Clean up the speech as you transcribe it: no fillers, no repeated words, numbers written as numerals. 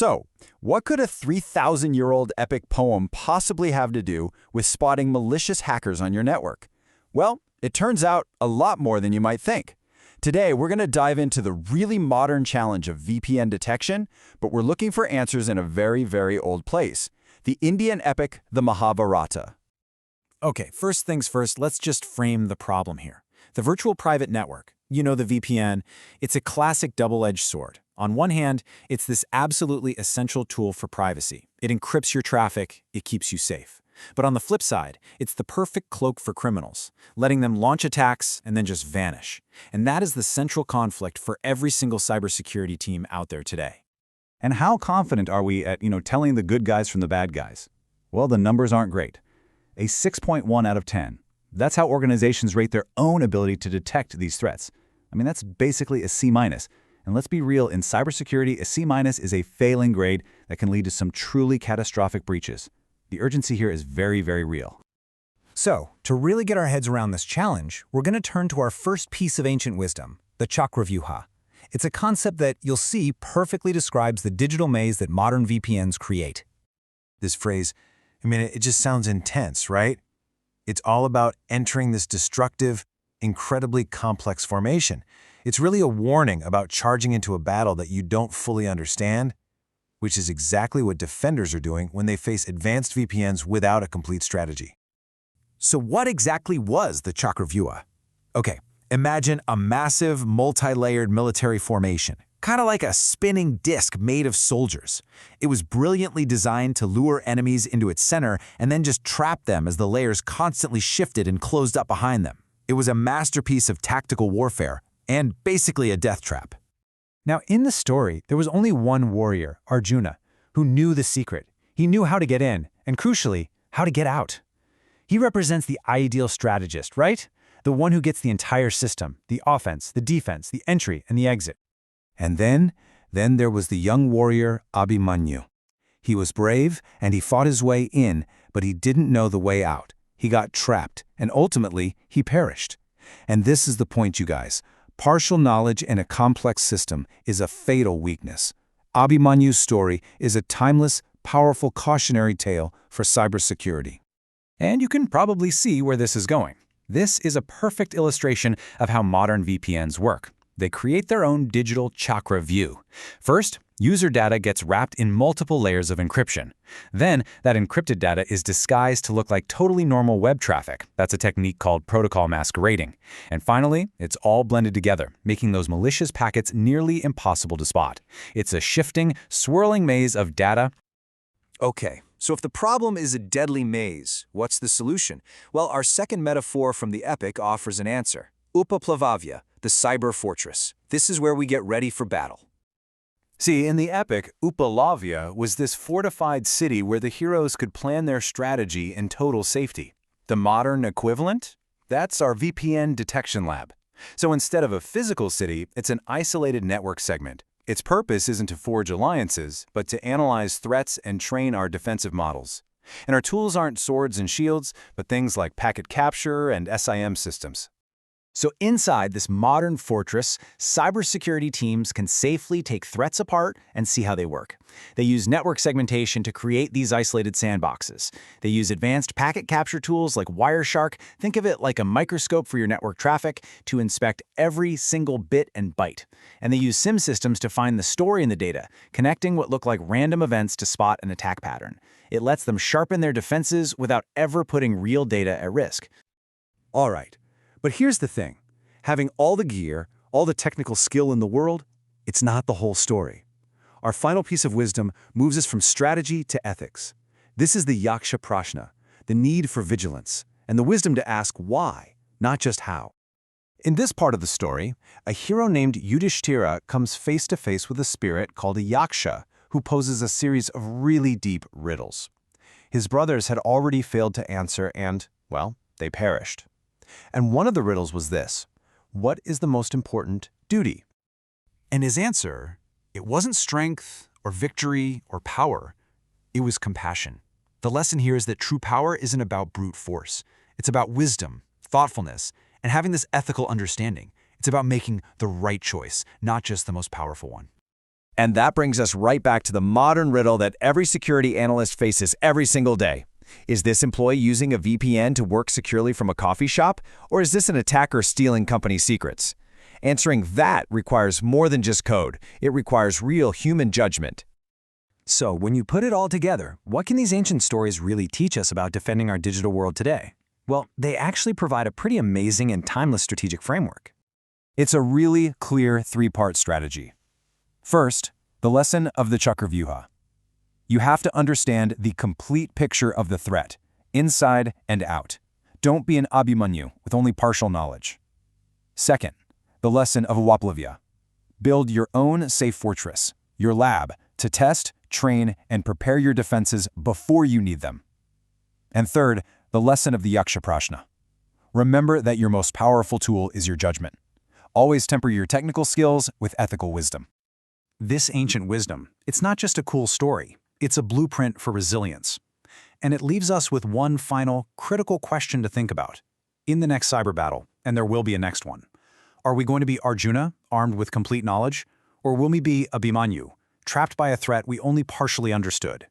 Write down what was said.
So, what could a 3,000-year-old epic poem possibly have to do with spotting malicious hackers on your network? Well, it turns out a lot more than you might think. Today, we're going to dive into the really modern challenge of VPN detection, but we're looking for answers in a very, very old place, the Indian epic The Mahabharata. Okay, first things first, let's just frame the problem here. The virtual private network, the VPN, it's a classic double-edged sword. On one hand, it's this absolutely essential tool for privacy. It encrypts your traffic, it keeps you safe. But on the flip side, it's the perfect cloak for criminals, letting them launch attacks and then just vanish. And that is the central conflict for every single cybersecurity team out there today. And how confident are we at, telling the good guys from the bad guys? Well, the numbers aren't great. A 6.1 out of 10. That's how organizations rate their own ability to detect these threats. That's basically a C-. And let's be real, in cybersecurity, a C- is a failing grade that can lead to some truly catastrophic breaches. The urgency here is very, very real. So, to really get our heads around this challenge, we're going to turn to our first piece of ancient wisdom, the Chakravyuha. It's a concept that you'll see perfectly describes the digital maze that modern VPNs create. This phrase, it just sounds intense, right? It's all about entering this destructive, incredibly complex formation. It's really a warning about charging into a battle that you don't fully understand, which is exactly what defenders are doing when they face advanced VPNs without a complete strategy. So what exactly was the Chakravyuha? Okay, imagine a massive, multi-layered military formation, kind of like a spinning disc made of soldiers. It was brilliantly designed to lure enemies into its center and then just trap them as the layers constantly shifted and closed up behind them. It was a masterpiece of tactical warfare and basically a death trap. Now, in the story, there was only one warrior, Arjuna, who knew the secret. He knew how to get in, and crucially, how to get out. He represents the ideal strategist, right? The one who gets the entire system, the offense, the defense, the entry, and the exit. And then there was the young warrior Abhimanyu. He was brave, and he fought his way in, but he didn't know the way out. He got trapped, and ultimately, he perished. And this is the point, you guys. Partial knowledge in a complex system is a fatal weakness. Abhimanyu's story is a timeless, powerful cautionary tale for cybersecurity. And you can probably see where this is going. This is a perfect illustration of how modern VPNs work. They create their own digital chakra view. First, user data gets wrapped in multiple layers of encryption. Then, that encrypted data is disguised to look like totally normal web traffic. That's a technique called protocol masquerading. And finally, it's all blended together, making those malicious packets nearly impossible to spot. It's a shifting, swirling maze of data. Okay, so if the problem is a deadly maze, what's the solution? Well, our second metaphor from the epic offers an answer. Upaplavya, the cyber fortress. This is where we get ready for battle. See, in the epic, Upaplavya was this fortified city where the heroes could plan their strategy in total safety. The modern equivalent? That's our VPN detection lab. So instead of a physical city, it's an isolated network segment. Its purpose isn't to forge alliances, but to analyze threats and train our defensive models. And our tools aren't swords and shields, but things like packet capture and SIM systems. So inside this modern fortress, cybersecurity teams can safely take threats apart and see how they work. They use network segmentation to create these isolated sandboxes. They use advanced packet capture tools like Wireshark, think of it like a microscope for your network traffic, to inspect every single bit and byte. And they use SIM systems to find the story in the data, connecting what look like random events to spot an attack pattern. It lets them sharpen their defenses without ever putting real data at risk. All right. But here's the thing. Having all the gear, all the technical skill in the world, it's not the whole story. Our final piece of wisdom moves us from strategy to ethics. This is the Yaksha Prashna, the need for vigilance, and the wisdom to ask why, not just how. In this part of the story, a hero named Yudhishthira comes face to face with a spirit called a Yaksha, who poses a series of really deep riddles. His brothers had already failed to answer and, well, they perished. And one of the riddles was this: what is the most important duty? And his answer, it wasn't strength or victory or power, it was compassion. The lesson here is that true power isn't about brute force. It's about wisdom, thoughtfulness, and having this ethical understanding. It's about making the right choice, not just the most powerful one. And that brings us right back to the modern riddle that every security analyst faces every single day. Is this employee using a VPN to work securely from a coffee shop, or is this an attacker stealing company secrets? Answering that requires more than just code. It requires real human judgment. So, when you put it all together, what can these ancient stories really teach us about defending our digital world today? Well, they actually provide a pretty amazing and timeless strategic framework. It's a really clear three-part strategy. First, the lesson of the Chakravyuha. You have to understand the complete picture of the threat, inside and out. Don't be an Abhimanyu with only partial knowledge. Second, the lesson of Upaplavya. Build your own safe fortress, your lab, to test, train, and prepare your defenses before you need them. And third, the lesson of the Yaksha Prashna. Remember that your most powerful tool is your judgment. Always temper your technical skills with ethical wisdom. This ancient wisdom, it's not just a cool story, it's a blueprint for resilience. And it leaves us with one final, critical question to think about. In the next cyber battle, and there will be a next one, are we going to be Arjuna, armed with complete knowledge, or will we be Abhimanyu, trapped by a threat we only partially understood?